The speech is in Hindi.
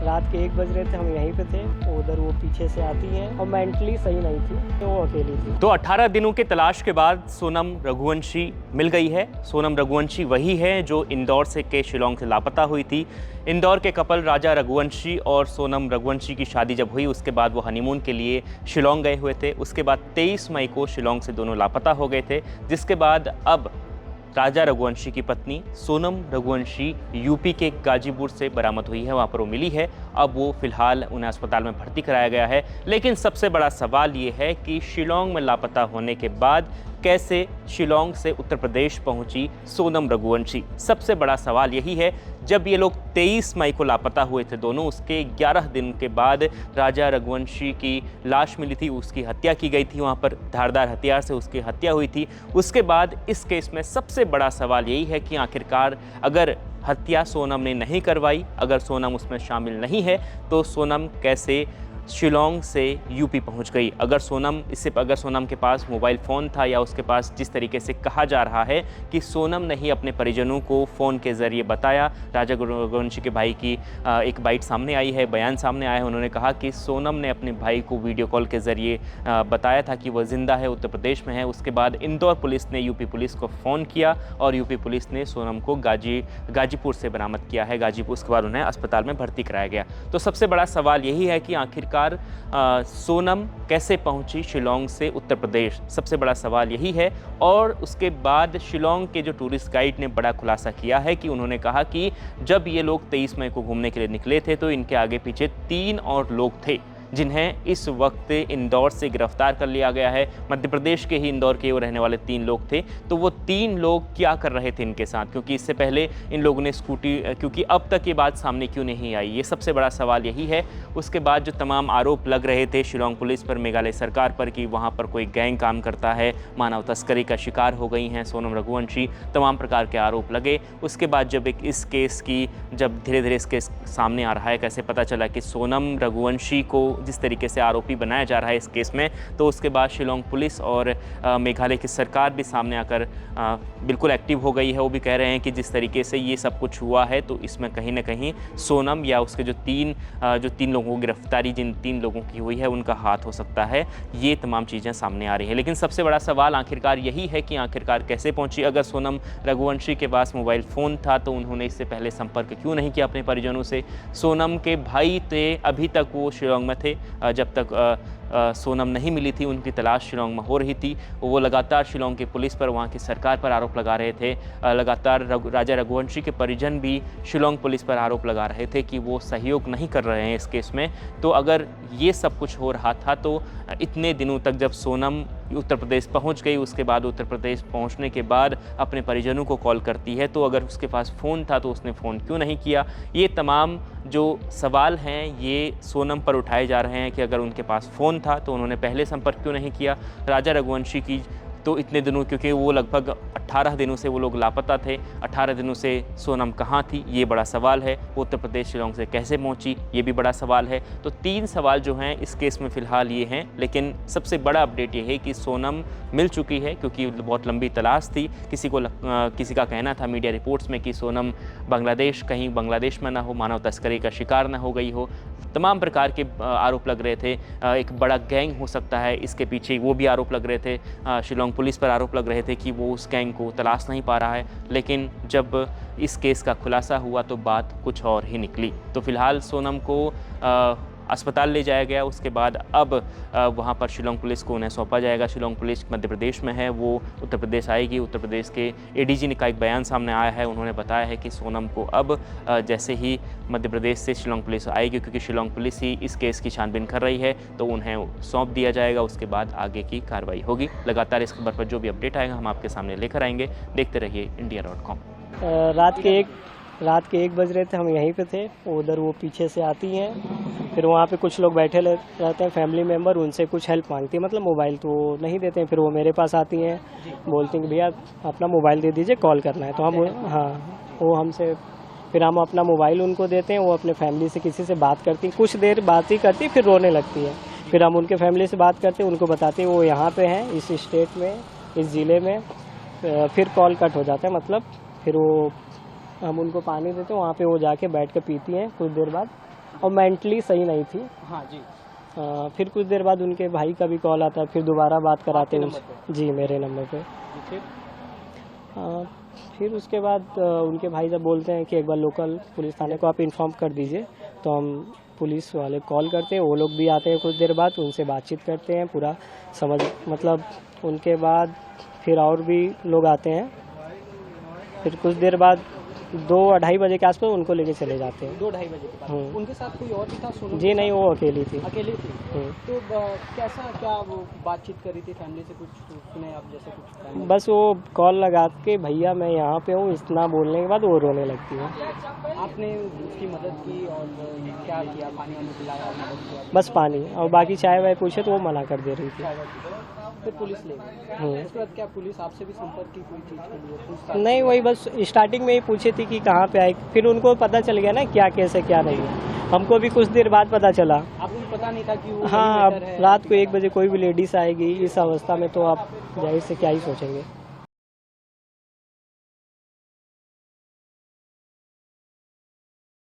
रात के 1 बज रहे थे, हम यहीं पे थे, उधर वो पीछे से आती है और मेंटली सही नहीं थी, तो वो अकेली थी। तो 18 दिनों के तलाश के बाद सोनम रघुवंशी मिल गई है। सोनम रघुवंशी वही है जो इंदौर से के शिलोंग से लापता हुई थी। इंदौर के कपल राजा रघुवंशी और सोनम रघुवंशी की शादी जब हुई, उसके बाद वो हनीमून के लिए शिलोंग गए हुए थे। उसके बाद 23 मई को शिलोंग से दोनों लापता हो गए थे, जिसके बाद अब राजा रघुवंशी की पत्नी सोनम रघुवंशी यूपी के गाजीपुर से बरामद हुई है, वहाँ पर वो मिली है। अब वो फिलहाल उन्हें अस्पताल में भर्ती कराया गया है। लेकिन सबसे बड़ा सवाल ये है कि शिलोंग में लापता होने के बाद कैसे शिलोंग से उत्तर प्रदेश पहुंची सोनम रघुवंशी। सबसे बड़ा सवाल यही है, जब ये लोग 23 मई को लापता हुए थे दोनों, उसके 11 दिन के बाद राजा रघुवंशी की लाश मिली थी, उसकी हत्या की गई थी, वहाँ पर धारदार हथियार से उसकी हत्या हुई थी। उसके बाद इस केस में सबसे बड़ा सवाल यही है कि आखिरकार अगर हत्या सोनम ने नहीं करवाई, अगर सोनम उसमें शामिल नहीं है, तो सोनम कैसे शिलोंग से यूपी पहुंच गई। अगर सोनम के पास मोबाइल फ़ोन था, या उसके पास, जिस तरीके से कहा जा रहा है कि सोनम ने ही अपने परिजनों को फ़ोन के ज़रिए बताया। राजा रघुवंशी के भाई की एक बाइट सामने आई है, बयान सामने आया है। उन्होंने कहा कि सोनम ने अपने भाई को वीडियो कॉल के ज़रिए बताया था कि वह ज़िंदा है, उत्तर प्रदेश में है। उसके बाद इंदौर पुलिस ने यूपी पुलिस को फ़ोन किया और यूपी पुलिस ने सोनम को गाजीपुर से बरामद किया है। गाजीपुर, उसके बाद उन्हें अस्पताल में भर्ती कराया गया। तो सबसे बड़ा सवाल यही है कि आखिरकार सोनम कैसे पहुंची शिलोंग से उत्तर प्रदेश, सबसे बड़ा सवाल यही है। और उसके बाद शिलोंग के जो टूरिस्ट गाइड ने बड़ा खुलासा किया है कि उन्होंने कहा कि जब ये लोग 23 मई को घूमने के लिए निकले थे, तो इनके आगे पीछे 3 और लोग थे, जिन्हें इस वक्त इंदौर से गिरफ्तार कर लिया गया है। मध्य प्रदेश के ही इंदौर के वो रहने वाले 3 लोग थे। तो वो 3 लोग क्या कर रहे थे इनके साथ, क्योंकि इससे पहले इन लोगों ने क्योंकि अब तक ये बात सामने क्यों नहीं आई, ये सबसे बड़ा सवाल यही है। उसके बाद जो तमाम आरोप लग रहे थे शिलोंग पुलिस पर, मेघालय सरकार पर, कि वहाँ पर कोई गैंग काम करता है, मानव तस्करी का शिकार हो गई हैं सोनम रघुवंशी, तमाम प्रकार के आरोप लगे। उसके बाद जब जब धीरे धीरे इस केस सामने आ रहा है, कैसे पता चला कि सोनम रघुवंशी को जिस तरीके से आरोपी बनाया जा रहा है इस केस में, तो उसके बाद शिलोंग पुलिस और मेघालय की सरकार भी सामने आकर बिल्कुल एक्टिव हो गई है। वो भी कह रहे हैं कि जिस तरीके से ये सब कुछ हुआ है, तो इसमें कहीं ना कहीं सोनम या उसके जो तीन लोगों की गिरफ्तारी जिन 3 लोगों की हुई है, उनका हाथ हो सकता है। ये तमाम चीज़ें सामने आ रही हैं। लेकिन सबसे बड़ा सवाल आखिरकार यही है कि आखिरकार कैसे पहुंची। अगर सोनम रघुवंशी के पास मोबाइल फ़ोन था, तो उन्होंने इससे पहले संपर्क क्यों नहीं किया अपने परिजनों से। सोनम के भाई थे, अभी तक वो शिलोंग में थे, जब तक सोनम नहीं मिली थी, उनकी तलाश शिलोंग में हो रही थी। वो लगातार शिलोंग की पुलिस पर, वहाँ की सरकार पर आरोप लगा रहे थे। लगातार राजा रघुवंशी के परिजन भी शिलोंग पुलिस पर आरोप लगा रहे थे कि वो सहयोग नहीं कर रहे हैं इस केस में। तो अगर ये सब कुछ हो रहा था, तो इतने दिनों तक जब सोनम उत्तर प्रदेश पहुंच गई, उसके बाद उत्तर प्रदेश पहुंचने के बाद अपने परिजनों को कॉल करती है, तो अगर उसके पास फ़ोन था तो उसने फ़ोन क्यों नहीं किया। ये तमाम जो सवाल हैं, ये सोनम पर उठाए जा रहे हैं कि अगर उनके पास फ़ोन था तो उन्होंने पहले संपर्क क्यों नहीं किया। राजा रघुवंशी की तो इतने दिनों, क्योंकि वो लगभग 18 दिनों से वो लोग लापता थे, 18 दिनों से सोनम कहाँ थी, ये बड़ा सवाल है। वो उत्तर प्रदेश शिलोंग से कैसे पहुँची, ये भी बड़ा सवाल है। तो 3 सवाल जो हैं इस केस में फ़िलहाल ये हैं। लेकिन सबसे बड़ा अपडेट ये है कि सोनम मिल चुकी है, क्योंकि बहुत लंबी तलाश थी। किसी का कहना था मीडिया रिपोर्ट्स में कि सोनम कहीं बांग्लादेश में ना हो, मानव तस्करी का शिकार ना हो गई हो। तमाम प्रकार के आरोप लग रहे थे। एक बड़ा गैंग हो सकता है इसके पीछे, वो भी आरोप लग रहे थे। शिलोंग पुलिस पर आरोप लग रहे थे कि वो उस गैंग को तलाश नहीं पा रहा है। लेकिन जब इस केस का खुलासा हुआ, तो बात कुछ और ही निकली। तो फिलहाल सोनम को अस्पताल ले जाया गया। उसके बाद अब वहाँ पर शिलोंग पुलिस को उन्हें सौंपा जाएगा। शिलोंग पुलिस मध्य प्रदेश में है, वो उत्तर प्रदेश आएगी। उत्तर प्रदेश के एडीजी का एक बयान सामने आया है, उन्होंने बताया है कि सोनम को अब जैसे ही मध्य प्रदेश से शिलोंग पुलिस आएगी, क्योंकि शिलोंग पुलिस ही इस केस की छानबीन कर रही है, तो उन्हें सौंप दिया जाएगा। उसके बाद आगे की कार्रवाई होगी। लगातार इस खबर पर जो भी अपडेट आएगा हम आपके सामने लेकर आएंगे। देखते रहिए India.com। रात के 1 बज रहे थे, हम यहीं पे थे, उधर वो पीछे से आती हैं। फिर वहाँ पे कुछ लोग बैठे रहते हैं, फैमिली मेम्बर, उनसे कुछ हेल्प मांगती है, मतलब मोबाइल तो नहीं देते हैं। फिर वो मेरे पास आती हैं, बोलती हैं कि भैया अपना मोबाइल दे दीजिए, कॉल करना है। तो वो हमसे, फिर हम अपना मोबाइल उनको देते हैं। वो अपने फैमिली से किसी से बात करती, कुछ देर बात ही करती, फिर रोने लगती है। फिर हम उनके फैमिली से बात करते हैं, उनको बताते हैं वो यहाँ पे हैं, इस स्टेट में, इस ज़िले में। फिर कॉल कट हो जाता है, मतलब फिर वो हम उनको पानी देते हैं, वहाँ पे वो जाके बैठ के पीती हैं। कुछ देर बाद और मेंटली सही नहीं थी। हाँ जी। फिर कुछ देर बाद उनके भाई का भी कॉल आता, फिर दोबारा बात कराते हैं नंबर जी मेरे नंबर पे। फिर फिर उसके बाद उनके भाई जब बोलते हैं कि एक बार लोकल पुलिस थाने को आप इन्फॉर्म कर दीजिए, तो हम पुलिस वाले कॉल करते हैं, वो लोग भी आते हैं कुछ देर बाद, उनसे बातचीत करते हैं पूरा समझ, मतलब उनके बाद फिर और भी लोग आते हैं। फिर कुछ देर बाद 2-2:30 बजे के आसपास उनको लेके चले जाते हैं। 2-2:30 बजे के बाद उनके साथ कोई और भी था? सोनम जी नहीं, वो अकेली थी। अकेले थी। तो कैसा क्या वो बातचीत करी थी फैमिली से, कुछ सुने आप जैसे कुछ family? बस वो कॉल लगा के भैया मैं यहाँ पे हूँ इतना बोलने के बाद वो रोने लगती है। आपने उसकी मदद की और क्या किया? पानी वानी पिलाया, मदद किया? बस पानी, और बाकी चाय वाय पूछे तो वो मना कर दे रही थी। फिर पुलिस ले गई। उसके बाद क्या पुलिस आपसे भी संपर्क की कोई चीज़ के लिए? पूछताछ? नहीं, वही बस स्टार्टिंग में ही पूछी थी कि कहाँ पे आई, फिर उनको पता चल गया ना क्या केस है क्या नहीं है। हमको भी कुछ देर बाद पता चला। आपको भी पता नहीं था कि वो हाँ, वही अब मैटर है? रात को 1 बजे कोई भी लेडीज आएगी इस अवस्था में तो आप जाहिर से क्या ही सोचेंगे।